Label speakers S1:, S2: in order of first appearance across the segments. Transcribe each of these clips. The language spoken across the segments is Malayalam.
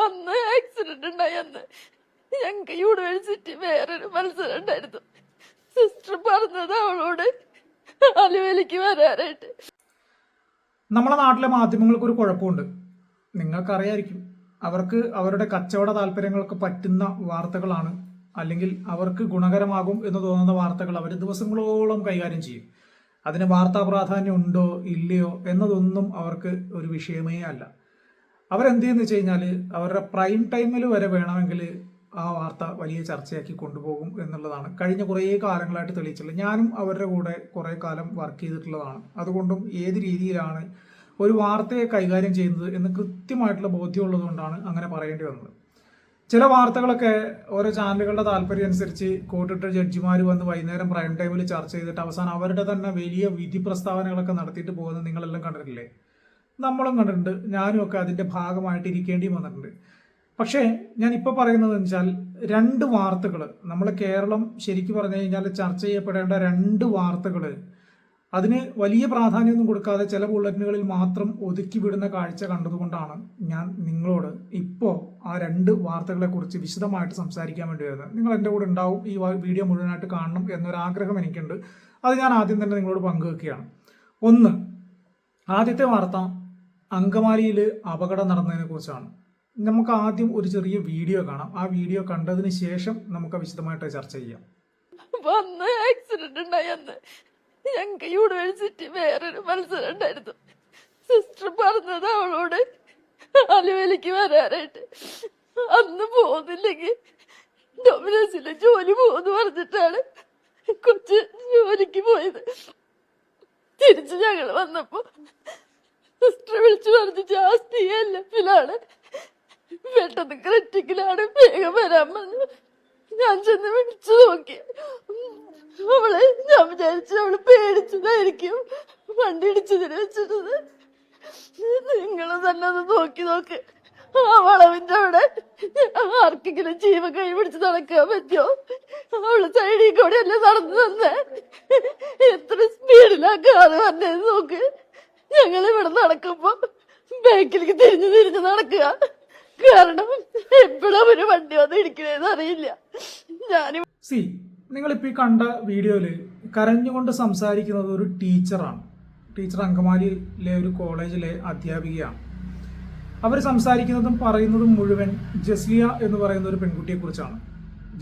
S1: അന്ന് ആക്സിഡന്റ് ഉണ്ടായി. അന്ന് ഞങ്ങൾക്ക് യൂണിവേഴ്സിറ്റി വേറൊരു മത്സരം ഉണ്ടായിരുന്നു. സിസ്റ്റർ പറഞ്ഞത് അവളോട് ആലുവയിലേക്ക് വരാനായിട്ട്.
S2: നമ്മളെ നാട്ടിലെ മാധ്യമങ്ങൾക്ക് ഒരു കുഴപ്പമുണ്ട്. നിങ്ങൾക്കറിയായിരിക്കും, അവർക്ക് അവരുടെ കച്ചവട താല്പര്യങ്ങൾക്ക് പറ്റുന്ന വാർത്തകളാണ്, അല്ലെങ്കിൽ അവർക്ക് ഗുണകരമാകും എന്ന് തോന്നുന്ന വാർത്തകൾ അവർ ദിവസങ്ങളോളം കൈകാര്യം ചെയ്യും. അതിന് വാർത്താ പ്രാധാന്യം ഉണ്ടോ ഇല്ലയോ എന്നതൊന്നും അവർക്ക് ഒരു വിഷയമേ അല്ല. അവരെന്ത് ചെയ്യുന്നു വെച്ച് കഴിഞ്ഞാൽ അവരുടെ പ്രൈം ടൈമിൽ വരെ വേണമെങ്കിൽ ആ വാർത്ത വലിയ ചർച്ചയാക്കി കൊണ്ടുപോകും എന്നുള്ളതാണ് കഴിഞ്ഞ കുറേ കാലങ്ങളായിട്ട് തെളിയിച്ചുള്ളത്. ഞാനും അവരുടെ കൂടെ കുറേ കാലം വർക്ക് ചെയ്തിട്ടുള്ളതാണ്. അതുകൊണ്ടും ഏത് രീതിയിലാണ് ഒരു വാർത്തയെ കൈകാര്യം ചെയ്യുന്നത് എന്ന് കൃത്യമായിട്ടുള്ള ബോധ്യമുള്ളത് കൊണ്ടാണ് അങ്ങനെ പറയേണ്ടി വന്നത്. ചില വാർത്തകളൊക്കെ ഓരോ ചാനലുകളുടെ താല്പര്യം അനുസരിച്ച് കോട്ടിട്ട ജഡ്ജിമാർ വന്ന് വൈകുന്നേരം പ്രൈം ടൈമിൽ ചർച്ച ചെയ്തിട്ട് അവസാനം അവരുടെ തന്നെ വലിയ വിധി പ്രസ്താവനകളൊക്കെ നടത്തിയിട്ട് പോകുന്നത് നിങ്ങളെല്ലാം കണ്ടിട്ടില്ലേ? നമ്മളും കണ്ടിട്ടുണ്ട്. ഞാനും ഒക്കെ അതിൻ്റെ ഭാഗമായിട്ട് ഇരിക്കേണ്ടിയും വന്നിട്ടുണ്ട്. പക്ഷേ ഞാൻ ഇപ്പോൾ പറയുന്നത് വെച്ചാൽ രണ്ട് വാർത്തകൾ, നമ്മൾ കേരളം ശരിക്കും പറഞ്ഞു കഴിഞ്ഞാൽ ചർച്ച ചെയ്യപ്പെടേണ്ട രണ്ട് വാർത്തകൾ അതിന് വലിയ പ്രാധാന്യമൊന്നും കൊടുക്കാതെ ചില ബുള്ളറ്റിനുകളിൽ മാത്രം ഒതുക്കി വിടുന്ന കാഴ്ച കണ്ടതുകൊണ്ടാണ് ഞാൻ നിങ്ങളോട് ഇപ്പോൾ ആ രണ്ട് വാർത്തകളെക്കുറിച്ച് വിശദമായിട്ട് സംസാരിക്കാൻ വേണ്ടി വരുന്നത്. നിങ്ങൾ എൻ്റെ കൂടെ ഉണ്ടാവും, ഈ വീഡിയോ മുഴുവനായിട്ട് കാണണം എന്നൊരാഗ്രഹം എനിക്കുണ്ട്. അത് ഞാൻ ആദ്യം തന്നെ നിങ്ങളോട് പങ്കുവെക്കുകയാണ്. ഒന്ന്, ആദ്യത്തെ വാർത്ത അങ്കമാലിയിൽ അപകടം നടന്നതിനെ കുറിച്ചാണ്. നമുക്ക് ആദ്യം ഒരു ചെറിയ വീഡിയോ കാണാം. ആ വീഡിയോ കണ്ടതിന് ശേഷം നമുക്ക് വിശദമായിട്ട് ചർച്ച ചെയ്യാം.
S1: അന്ന് ആക്സിഡന്റ് ഉണ്ടായി. അന്ന് ഞങ്ങൾക്ക് യൂണിവേഴ്സിറ്റി വേറൊരു മത്സരം ഉണ്ടായിരുന്നു. സിസ്റ്റർ പറഞ്ഞത് അവളോട് ആലുവയിലേക്ക് വരാനായിട്ട്. അന്ന് പോകുന്നില്ലെങ്കിൽ ഡൊമിനോസിലെ ജോലി പോകുന്നു പറഞ്ഞിട്ടാണ് കൊച്ച് ജോലിക്ക് പോയത്. തിരിച്ച് ഞങ്ങൾ വന്നപ്പോ സിസ്റ്റർ വിളിച്ചു പറഞ്ഞു ജാസ്തി എല്ലപ്പിലാണ്, പെട്ടെന്ന് ക്രിറ്റിക്കലാണ്, വേഗം വരാൻ പറഞ്ഞു. ഞാൻ ചെന്ന് വിളിച്ചു നോക്കി. അവള്, ഞാൻ വിചാരിച്ചു അവള് പേടിച്ചതായിരിക്കും വണ്ടി ഇടിച്ചതിന് വെച്ചിട്ടത്. നിങ്ങൾ തന്നെ ഒന്ന് നോക്ക്. ആ വളവിന്റെ അവിടെ ആർക്കെങ്കിലും ജീവൻ കൈ പിടിച്ച് നടക്കാൻ പറ്റുമോ? അവള് സൈഡിൽ കൂടെ അല്ലേ നടന്നു തന്നെ. എത്ര സ്പീഡിലാ കാറ് പറഞ്ഞത് നോക്ക്. ഞങ്ങൾ ഇവിടെ നടക്കുമ്പോ ബാക്കിലേക്ക് തിരിഞ്ഞു നടക്കുക. കാരണം എപ്പോഴാ ഒരു വണ്ടി വന്ന് ഇടിക്കണേന്ന് അറിയില്ല.
S2: നിങ്ങളിപ്പോ ഈ കണ്ട വീഡിയോയില് കരഞ്ഞുകൊണ്ട് സംസാരിക്കുന്നത് ഒരു ടീച്ചറാണ്. ടീച്ചർ അങ്കമാലിയിലെ ഒരു കോളേജിലെ അധ്യാപികയാണ്. അവർ സംസാരിക്കുന്നതും പറയുന്നതും മുഴുവൻ ജസ്ലിയ എന്ന് പറയുന്ന ഒരു പെൺകുട്ടിയെ കുറിച്ചാണ്.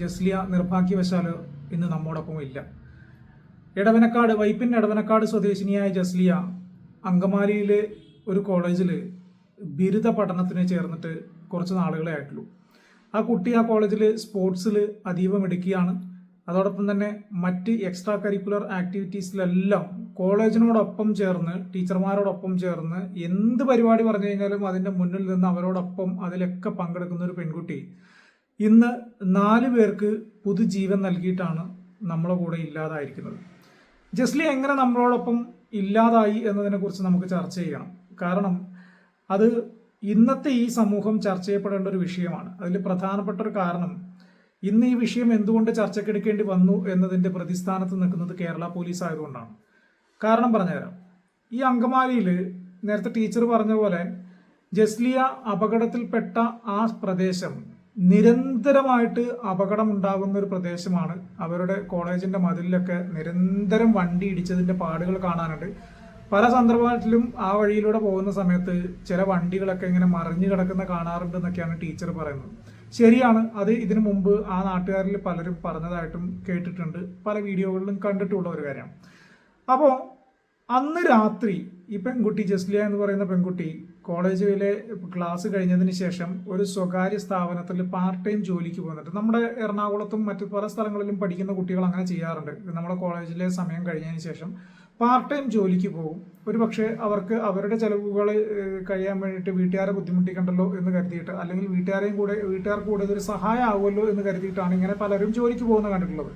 S2: ജസ്ലിയ നിർഭാഗ്യവശാൽ ഇന്ന് നമ്മോടൊപ്പം ഇല്ല. വൈപ്പിൻ എടവനക്കാട് സ്വദേശിനിയായ ജസ്ലിയ അങ്കമാലിയിലെ ഒരു കോളേജിൽ ബിരുദ പഠനത്തിന് ചേർന്നിട്ട് കുറച്ച് നാളുകളെ ആയിട്ടുള്ളൂ. ആ കുട്ടി ആ കോളേജിൽ സ്പോർട്സിൽ അതീവ മിടുക്കിയാണ്. അതോടൊപ്പം തന്നെ മറ്റ് എക്സ്ട്രാ കരിക്കുലർ ആക്ടിവിറ്റീസിലെല്ലാം കോളേജിനോടൊപ്പം ചേർന്ന്, ടീച്ചർമാരോടൊപ്പം ചേർന്ന് എന്ത് പരിപാടി പറഞ്ഞു കഴിഞ്ഞാലും അതിൻ്റെ മുന്നിൽ നിന്ന് അവരോടൊപ്പം അതിലൊക്കെ പങ്കെടുക്കുന്ന ഒരു പെൺകുട്ടി ഇന്ന് 4 പേർക്ക് പുതുജീവൻ നൽകിയിട്ടാണ് നമ്മളെ കൂടെ ഇല്ലാതായിരിക്കുന്നത്. ജസ്ലി എങ്ങനെ നമ്മളോടൊപ്പം ഇല്ലാതായി എന്നതിനെക്കുറിച്ച് നമുക്ക് ചർച്ച ചെയ്യണം. കാരണം അത് ഇന്നത്തെ ഈ സമൂഹം ചർച്ച ചെയ്യപ്പെടേണ്ട ഒരു വിഷയമാണ്. അതിൽ പ്രധാനപ്പെട്ട ഒരു കാരണം, ഇന്ന് ഈ വിഷയം എന്തുകൊണ്ട് ചർച്ചയ്ക്കെടുക്കേണ്ടി വന്നു എന്നതിൻ്റെ പ്രതിസ്ഥാനത്ത് നിൽക്കുന്നത് കേരള പോലീസ് ആയതുകൊണ്ടാണ്. കാരണം പറഞ്ഞുതരാം. ഈ അങ്കമാലിയിൽ നേരത്തെ ടീച്ചർ പറഞ്ഞ പോലെ ജസ്ലിയ അപകടത്തിൽപ്പെട്ട ആ പ്രദേശം നിരന്തരമായിട്ട് അപകടം ഉണ്ടാകുന്ന ഒരു പ്രദേശമാണ്. അവരുടെ കോളേജിന്റെ മതിലിലൊക്കെ നിരന്തരം വണ്ടി ഇടിച്ചതിന്റെ പാടുകൾ കാണാനുണ്ട്. പല സന്ദർഭത്തിലും ആ വഴിയിലൂടെ പോകുന്ന സമയത്ത് ചില വണ്ടികളൊക്കെ ഇങ്ങനെ മറിഞ്ഞു കിടക്കുന്ന കാണാറുണ്ട് എന്നൊക്കെയാണ് ടീച്ചർ പറയുന്നത്. ശരിയാണ്, അത് ഇതിനു മുമ്പ് ആ നാട്ടുകാരിൽ പലരും പറഞ്ഞതായിട്ടും കേട്ടിട്ടുണ്ട്, പല വീഡിയോകളിലും കണ്ടിട്ടുള്ള ഒരു കാര്യമാണ്. അപ്പോൾ അന്ന് രാത്രി ഈ പെൺകുട്ടി ജസ്ലിയ എന്ന് പറയുന്ന പെൺകുട്ടി കോളേജിലെ ക്ലാസ് കഴിഞ്ഞതിന് ശേഷം ഒരു സ്വകാര്യ സ്ഥാപനത്തിൽ പാർട്ട് ടൈം ജോലിക്ക് പോകുന്നുണ്ട്. നമ്മുടെ എറണാകുളത്തും മറ്റു പല സ്ഥലങ്ങളിലും പഠിക്കുന്ന കുട്ടികൾ അങ്ങനെ ചെയ്യാറുണ്ട്. നമ്മുടെ കോളേജിലെ സമയം കഴിഞ്ഞതിന് ശേഷം പാർട്ട് ടൈം ജോലിക്ക് പോകും. ഒരു പക്ഷേ അവർക്ക് അവരുടെ ചെലവുകൾ കഴിയാൻ വേണ്ടിയിട്ട് വീട്ടുകാരെ ബുദ്ധിമുട്ടിക്കണ്ടല്ലോ എന്ന് കരുതിയിട്ട്, അല്ലെങ്കിൽ വീട്ടുകാർക്ക് കൂടെ ഇതൊരു സഹായം ആവുമല്ലോ എന്ന് കരുതിയിട്ടാണ് ഇങ്ങനെ പലരും ജോലിക്ക് പോകുന്നത് കണ്ടിട്ടുള്ളത്.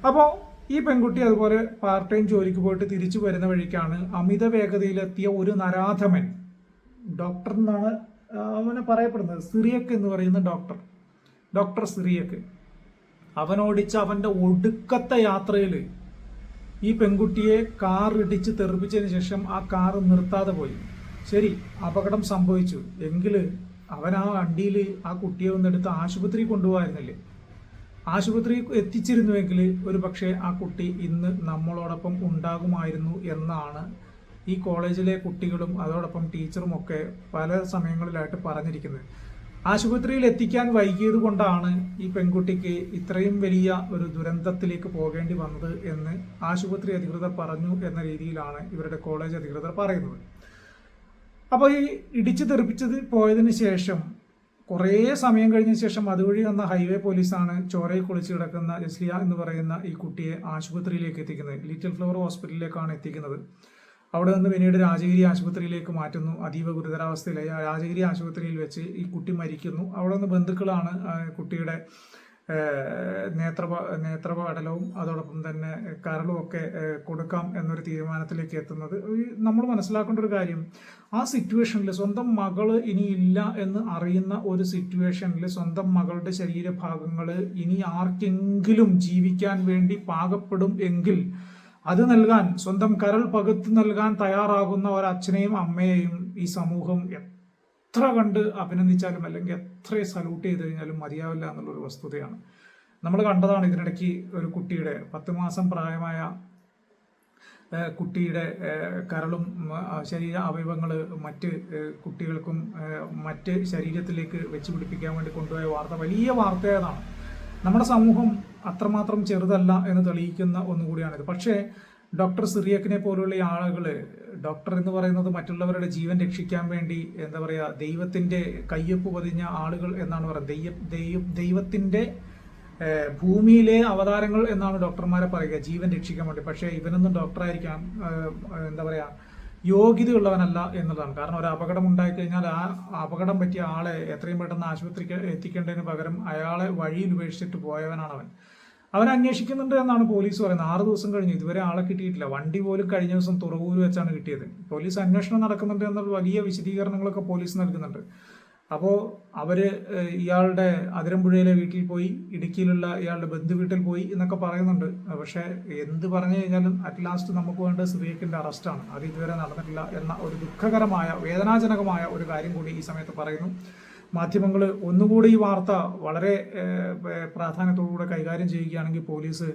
S2: അപ്പോൾ ഈ പെൺകുട്ടി അതുപോലെ പാർട്ട് ടൈം ജോലിക്ക് പോയിട്ട് തിരിച്ചു വരുന്ന വഴിക്കാണ് അമിത വേഗതയിലെത്തിയ ഒരു നരാധമൻ, ഡോക്ടർ എന്നാണ് അവനെ പറയപ്പെടുന്നത്, സിറിയക്ക് എന്ന് പറയുന്ന ഡോക്ടർ സിറിയക്ക്, അവനോടിച്ച അവൻ്റെ ഒടുക്കത്തെ യാത്രയിൽ ഈ പെൺകുട്ടിയെ കാർ ഇടിച്ച് തെറിപ്പിച്ചതിന് ശേഷം ആ കാർ നിർത്താതെ പോയി. ശരി, അപകടം സംഭവിച്ചു എങ്കിൽ അവൻ ആ വണ്ടിയിൽ ആ കുട്ടിയെ ഒന്നെടുത്ത് ആശുപത്രി കൊണ്ടുപോകായിരുന്നില്ലേ? ആശുപത്രി എത്തിച്ചിരുന്നുവെങ്കിൽ ഒരു പക്ഷേ ആ കുട്ടി ഇന്ന് നമ്മളോടൊപ്പം ഉണ്ടാകുമായിരുന്നു എന്നാണ് ഈ കോളേജിലെ കുട്ടികളും അതോടൊപ്പം ടീച്ചറും ഒക്കെ പല സമയങ്ങളിലായിട്ട് പറഞ്ഞിരിക്കുന്നത്. ആശുപത്രിയിൽ എത്തിക്കാൻ വൈകിയത് കൊണ്ടാണ് ഈ പെൺകുട്ടിക്ക് ഇത്രയും വലിയ ഒരു ദുരന്തത്തിലേക്ക് പോകേണ്ടി വന്നത് എന്ന് ആശുപത്രി അധികൃതർ പറഞ്ഞു എന്ന രീതിയിലാണ് ഇവരുടെ കോളേജ് അധികൃതർ പറയുന്നത്. അപ്പോൾ ഈ ഇടിച്ചു തെറിപ്പിച്ചത് പോയതിനു ശേഷം കുറേ സമയം കഴിഞ്ഞ ശേഷം അതുവഴി വന്ന ഹൈവേ പോലീസാണ് ചോരയിൽ കുളിച്ച് കിടക്കുന്ന ജസ്ലിയ എന്ന് പറയുന്ന ഈ കുട്ടിയെ ആശുപത്രിയിലേക്ക് എത്തിക്കുന്നത്. ലിറ്റിൽ ഫ്ലവർ ഹോസ്പിറ്റലിലേക്കാണ് എത്തിക്കുന്നത്. അവിടെ നിന്ന് പിന്നീട് രാജഗിരി ആശുപത്രിയിലേക്ക് മാറ്റുന്നു. അതീവ ഗുരുതരാവസ്ഥയിലായി രാജഗിരി ആശുപത്രിയിൽ വെച്ച് ഈ കുട്ടി മരിക്കുന്നു. അവിടെ നിന്ന് ബന്ധുക്കളാണ് കുട്ടിയുടെ നേത്രപടലവും അതോടൊപ്പം തന്നെ കരളും ഒക്കെ കൊടുക്കാം എന്നൊരു തീരുമാനത്തിലേക്ക് എത്തുന്നത്. നമ്മൾ മനസ്സിലാക്കേണ്ട ഒരു കാര്യം, ആ സിറ്റുവേഷനിൽ സ്വന്തം മകള് ഇനിയില്ല എന്ന് അറിയുന്ന ഒരു സിറ്റുവേഷനിൽ സ്വന്തം മകളുടെ ശരീരഭാഗങ്ങൾ ഇനി ആർക്കെങ്കിലും ജീവിക്കാൻ വേണ്ടി പാകപ്പെടും എങ്കിൽ അത് നൽകാൻ, സ്വന്തം കരൾ പകുത്തു നൽകാൻ തയ്യാറാകുന്ന ഒരച്ഛനെയും അമ്മയെയും ഈ സമൂഹം എത്ര കണ്ട് അഭിനന്ദിച്ചാലും അല്ലെങ്കിൽ എത്ര സല്യൂട്ട് ചെയ്ത് കഴിഞ്ഞാലും മതിയാവില്ല എന്നുള്ളൊരു വസ്തുതയാണ്. നമ്മൾ കണ്ടതാണ് ഇതിനിടയ്ക്ക് ഒരു കുട്ടിയുടെ 10 മാസം പ്രായമായ കുട്ടിയുടെ കരളും ശരീര അവയവങ്ങൾ മറ്റ് കുട്ടികൾക്കും മറ്റ് ശരീരത്തിലേക്ക് വെച്ച് പിടിപ്പിക്കാൻ വേണ്ടി കൊണ്ടുപോയ വാർത്ത വലിയ വാർത്തയാണ്. നമ്മുടെ സമൂഹം അത്രമാത്രം ചെറുതല്ല എന്ന് തെളിയിക്കുന്ന ഒന്നുകൂടിയാണിത്. പക്ഷേ ഡോക്ടർ സിറിയക്കിനെ പോലുള്ള ആളുകൾ, ഡോക്ടർ എന്ന് പറയുന്നത് മറ്റുള്ളവരുടെ ജീവൻ രക്ഷിക്കാൻ വേണ്ടി എന്താ പറയുക, ദൈവത്തിൻ്റെ കയ്യൊപ്പ് പതിഞ്ഞ ആളുകൾ എന്നാണ് പറയുന്നത്. ദൈവത്തിൻ്റെ ഭൂമിയിലെ അവതാരങ്ങൾ എന്നാണ് ഡോക്ടർമാരെ പറയുക, ജീവൻ രക്ഷിക്കാൻ വേണ്ടി. പക്ഷേ ഇവനൊന്നും ഡോക്ടറായിരിക്കാം എന്താ പറയുക യോഗ്യതയുള്ളവനല്ല എന്നുള്ളതാണ്. കാരണം ഒരു അപകടം ഉണ്ടായിക്കഴിഞ്ഞാൽ ആ അപകടം പറ്റിയ ആളെ എത്രയും പെട്ടെന്ന് ആശുപത്രിക്ക് എത്തിക്കേണ്ടതിന് പകരം അയാളെ വഴിയിൽ ഉപേക്ഷിച്ചിട്ട് പോയവനാണ് അവൻ അന്വേഷിക്കുന്നുണ്ട് എന്നാണ് പോലീസ് പറയുന്നത്. 6 ദിവസം കഴിഞ്ഞു, ഇതുവരെ ആളെ കിട്ടിയിട്ടില്ല. വണ്ടി പോലും കഴിഞ്ഞ ദിവസം തുറവൂര് വെച്ചാണ് കിട്ടിയത്. പോലീസ് അന്വേഷണം നടക്കുന്നുണ്ട് എന്നുള്ള വലിയ വിശദീകരണങ്ങളൊക്കെ പോലീസ് നൽകുന്നുണ്ട്. അപ്പോൾ അവര് ഇയാളുടെ അതിരമ്പുഴയിലെ വീട്ടിൽ പോയി, ഇടുക്കിയിലുള്ള ഇയാളുടെ ബന്ധു വീട്ടിൽ പോയി എന്നൊക്കെ പറയുന്നുണ്ട്. പക്ഷേ എന്ത് പറഞ്ഞു കഴിഞ്ഞാലും അറ്റ് ലാസ്റ്റ് നമുക്ക് വേണ്ട സിറിയക്കിന്റെ അറസ്റ്റാണ്. അത് ഇതുവരെ നടന്നിട്ടില്ല എന്ന ഒരു ദുഃഖകരമായ വേദനാജനകമായ ഒരു കാര്യം കൂടി ഈ സമയത്ത് പറയുന്നു. മാധ്യമങ്ങൾ ഒന്നുകൂടി ഈ വാർത്ത വളരെ പ്രാധാന്യത്തോടുകൂടെ കൈകാര്യം ചെയ്യുകയാണെങ്കിൽ പോലീസ്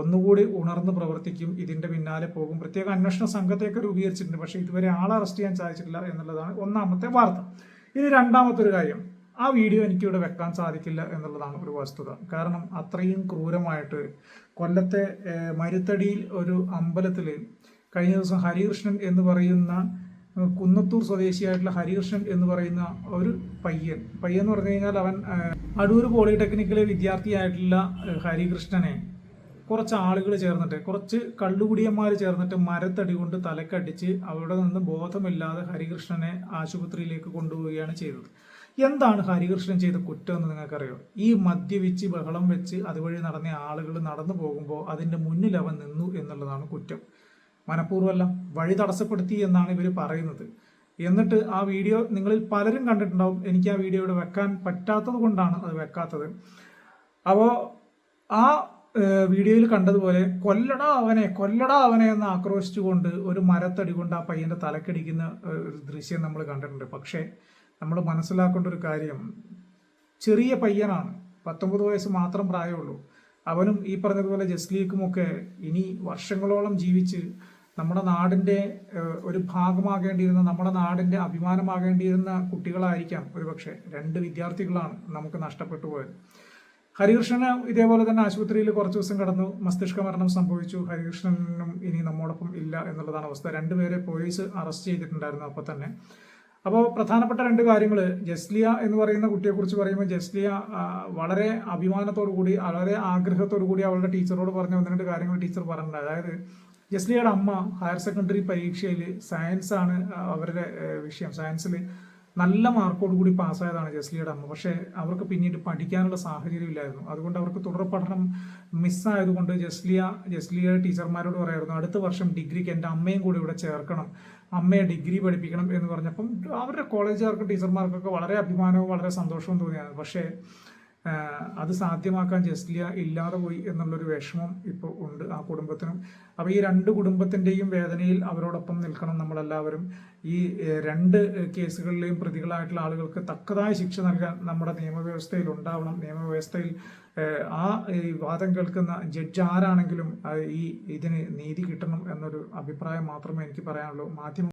S2: ഒന്നുകൂടി ഉണർന്ന് പ്രവർത്തിക്കും, ഇതിന്റെ പിന്നാലെ പോകും. പ്രത്യേക അന്വേഷണ സംഘത്തെയൊക്കെ രൂപീകരിച്ചിട്ടുണ്ട്. പക്ഷേ ഇതുവരെ ആളെ അറസ്റ്റ് ചെയ്യാൻ സാധിച്ചിട്ടില്ല എന്നുള്ളതാണ് ഒന്നാമത്തെ വാർത്ത. ഇനി രണ്ടാമത്തെ ഒരു കാര്യം, ആ വീഡിയോ എനിക്കിവിടെ വെക്കാൻ സാധിക്കില്ല എന്നുള്ളതാണ് ഒരു വസ്തുത. കാരണം അത്രയും ക്രൂരമായിട്ട് കൊല്ലത്തെ മരുത്തടിയിൽ ഒരു അമ്പലത്തിൽ കഴിഞ്ഞ ദിവസം ഹരികൃഷ്ണൻ എന്ന് പറയുന്ന കുന്നത്തൂർ സ്വദേശിയായിട്ടുള്ള ഹരികൃഷ്ണൻ എന്ന് പറയുന്ന ഒരു പയ്യൻ എന്ന് പറഞ്ഞു കഴിഞ്ഞാൽ അവൻ അടൂർ പോളിടെക്നിക്കിലെ വിദ്യാർത്ഥിയായിട്ടുള്ള ഹരികൃഷ്ണനെ കുറച്ച് ആളുകൾ ചേർന്നിട്ട്, കുറച്ച് കള്ളുകുടിയന്മാർ ചേർന്നിട്ട് മരത്തടി കൊണ്ട് തലക്കടിച്ച് അവിടെ നിന്ന് ബോധമില്ലാതെ ഹരികൃഷ്ണനെ ആശുപത്രിയിലേക്ക് കൊണ്ടുപോവുകയാണ് ചെയ്തത്. എന്താണ് ഹരികൃഷ്ണൻ ചെയ്ത കുറ്റം എന്ന് നിങ്ങൾക്കറിയോ? ഈ മദ്യപിച്ച് ബഹളം വെച്ച് അതുവഴി നടന്ന ആളുകൾ നടന്നു പോകുമ്പോൾ അതിൻ്റെ മുന്നിൽ അവൻ നിന്നു എന്നുള്ളതാണ് കുറ്റം. മനഃപൂർവ്വമല്ല, വഴി തടസ്സപ്പെടുത്തി എന്നാണ് ഇവർ പറയുന്നത്. എന്നിട്ട് ആ വീഡിയോ നിങ്ങളിൽ പലരും കണ്ടിട്ടുണ്ടാവും. എനിക്ക് ആ വീഡിയോ ഇവിടെ വെക്കാൻ പറ്റാത്തത് കൊണ്ടാണ് അത് വെക്കാത്തത്. അപ്പോൾ ആ വീഡിയോയിൽ കണ്ടതുപോലെ കൊല്ലടാ അവനെ എന്ന് ആക്രോശിച്ചുകൊണ്ട് ഒരു മരത്തടി കൊണ്ട് ആ പയ്യന്റെ തലക്കടിക്കുന്ന ഒരു ദൃശ്യം നമ്മൾ കണ്ടിട്ടുണ്ട്. പക്ഷേ നമ്മൾ മനസ്സിലാക്കേണ്ട ഒരു കാര്യം, ചെറിയ പയ്യനാണ്, 19 വയസ്സ് മാത്രം പ്രായമുള്ളൂ. അവനും ഈ പറഞ്ഞതുപോലെ ജസ്ലിയക്കുമൊക്കെ ഇനി വർഷങ്ങളോളം ജീവിച്ച് നമ്മുടെ നാടിൻ്റെ ഒരു ഭാഗമാകേണ്ടിയിരുന്ന, നമ്മുടെ നാടിൻ്റെ അഭിമാനമാകേണ്ടിയിരുന്ന കുട്ടികളായിരിക്കാം ഒരുപക്ഷെ. 2 വിദ്യാർത്ഥികളാണ് നമുക്ക് നഷ്ടപ്പെട്ടു പോയത്. ഹരികൃഷ്ണന് ഇതേപോലെ തന്നെ ആശുപത്രിയിൽ കുറച്ച് ദിവസം കിടന്നു, മസ്തിഷ്ക മരണം സംഭവിച്ചു. ഹരികൃഷ്ണനും ഇനി നമ്മോടൊപ്പം ഇല്ല എന്നുള്ളതാണ് അവസ്ഥ. 2 പേരെ പോലീസ് അറസ്റ്റ് ചെയ്തിട്ടുണ്ടായിരുന്നു അപ്പോൾ തന്നെ. അപ്പോൾ പ്രധാനപ്പെട്ട 2 കാര്യങ്ങൾ, ജസ്ലിയ എന്ന് പറയുന്ന കുട്ടിയെക്കുറിച്ച് പറയുമ്പോൾ ജസ്ലിയ വളരെ അഭിമാനത്തോടു കൂടി, വളരെ ആഗ്രഹത്തോടു കൂടി അവളുടെ ടീച്ചറോട് പറഞ്ഞ 1-2 കാര്യങ്ങൾ ടീച്ചർ പറഞ്ഞിട്ടുണ്ട്. അതായത് ജസ്ലിയയുടെ അമ്മ ഹയർ സെക്കൻഡറി പരീക്ഷയിൽ സയൻസാണ് അവരുടെ വിഷയം, സയൻസിൽ നല്ല മാർക്കോട് കൂടി പാസ്സായതാണ് ജസ്ലിയയുടെ അമ്മ. പക്ഷേ അവർക്ക് പിന്നീട് പഠിക്കാനുള്ള സാഹചര്യം ഇല്ലായിരുന്നു. അതുകൊണ്ട് അവർക്ക് തുടർ പഠനം മിസ്സായതുകൊണ്ട് ജസ്ലിയയുടെ ടീച്ചർമാരോട് പറയായിരുന്നു, അടുത്ത വർഷം ഡിഗ്രിക്ക് എൻ്റെ അമ്മയും കൂടി ഇവിടെ ചേർക്കണം, അമ്മയെ ഡിഗ്രി പഠിപ്പിക്കണം എന്ന് പറഞ്ഞപ്പം അവരുടെ കോളേജുകാർക്കും ടീച്ചർമാർക്കൊക്കെ വളരെ അഭിമാനവും വളരെ സന്തോഷവും തോന്നിയാണ്. പക്ഷേ അത് സാധ്യമാക്കാൻ ജസ്ലിയ ഇല്ലാതെ പോയി എന്നുള്ളൊരു വിഷമം ഇപ്പോൾ ഉണ്ട് ആ കുടുംബത്തിനും. അപ്പോൾ ഈ രണ്ട് കുടുംബത്തിൻ്റെയും വേദനയിൽ അവരോടൊപ്പം നിൽക്കണം നമ്മളെല്ലാവരും. ഈ രണ്ട് കേസുകളിലെയും പ്രതികളായിട്ടുള്ള ആളുകൾക്ക് തക്കതായ ശിക്ഷ നൽകാൻ നമ്മുടെ നിയമവ്യവസ്ഥയിൽ ഉണ്ടാവണം. നിയമവ്യവസ്ഥയിൽ ആ വാദം കേൾക്കുന്ന ജഡ്ജ് ആരാണെങ്കിലും ഇതിന് നീതി കിട്ടണം എന്നൊരു അഭിപ്രായം മാത്രമേ എനിക്ക് പറയാനുള്ളൂ. മാധ്യമ